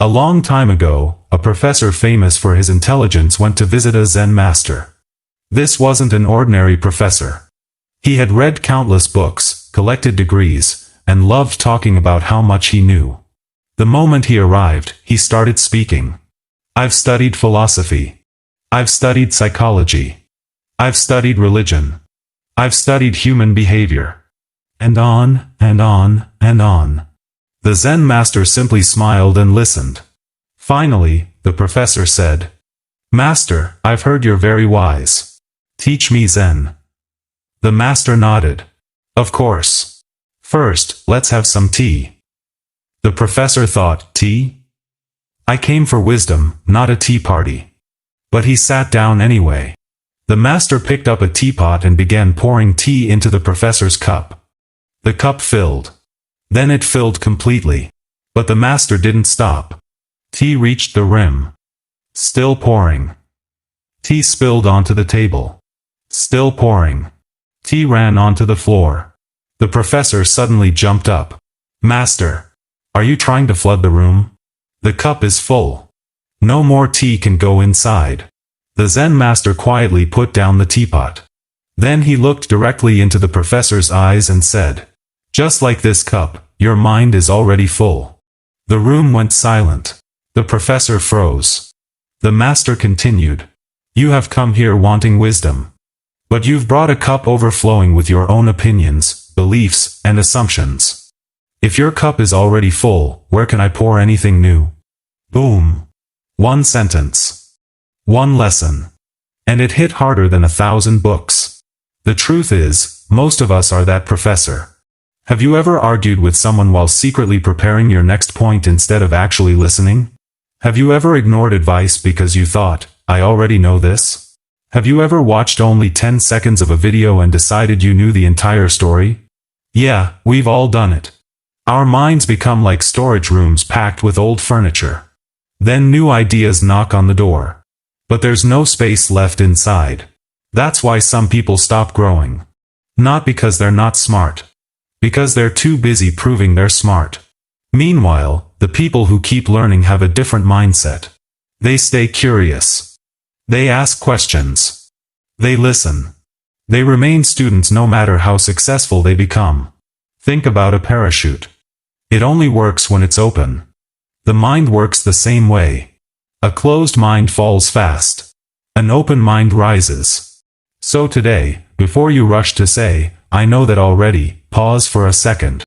A long time ago, a professor famous for his intelligence went to visit a Zen master. This wasn't an ordinary professor. He had read countless books, collected degrees, and loved talking about how much he knew. The moment he arrived, he started speaking. "I've studied philosophy. I've studied psychology. I've studied religion. I've studied human behavior." And on, and on, and on. The Zen master simply smiled and listened. Finally, the professor said, "Master, I've heard you're very wise. Teach me Zen." The master nodded. "Of course. First, let's have some tea." The professor thought, "Tea? I came for wisdom, not a tea party." But he sat down anyway. The master picked up a teapot and began pouring tea into the professor's cup. The cup filled. Then it filled completely. But the master didn't stop. Tea reached the rim. Still pouring. Tea spilled onto the table. Still pouring. Tea ran onto the floor. The professor suddenly jumped up. "Master, are you trying to flood the room? The cup is full. No more tea can go inside." The Zen master quietly put down the teapot. Then he looked directly into the professor's eyes and said, "Just like this cup, your mind is already full." The room went silent. The professor froze. The master continued, "You have come here wanting wisdom. But you've brought a cup overflowing with your own opinions, beliefs, and assumptions. If your cup is already full, where can I pour anything new?" Boom. One sentence. One lesson. And it hit harder than 1,000 books. The truth is, most of us are that professor. Have you ever argued with someone while secretly preparing your next point instead of actually listening? Have you ever ignored advice because you thought, "I already know this"? Have you ever watched only 10 seconds of a video and decided you knew the entire story? Yeah, we've all done it. Our minds become like storage rooms packed with old furniture. Then new ideas knock on the door. But there's no space left inside. That's why some people stop growing. Not because they're not smart. Because they're too busy proving they're smart. Meanwhile, the people who keep learning have a different mindset. They stay curious. They ask questions. They listen. They remain students no matter how successful they become. Think about a parachute. It only works when it's open. The mind works the same way. A closed mind falls fast. An open mind rises. So today, before you rush to say, "I know that already," pause for a second.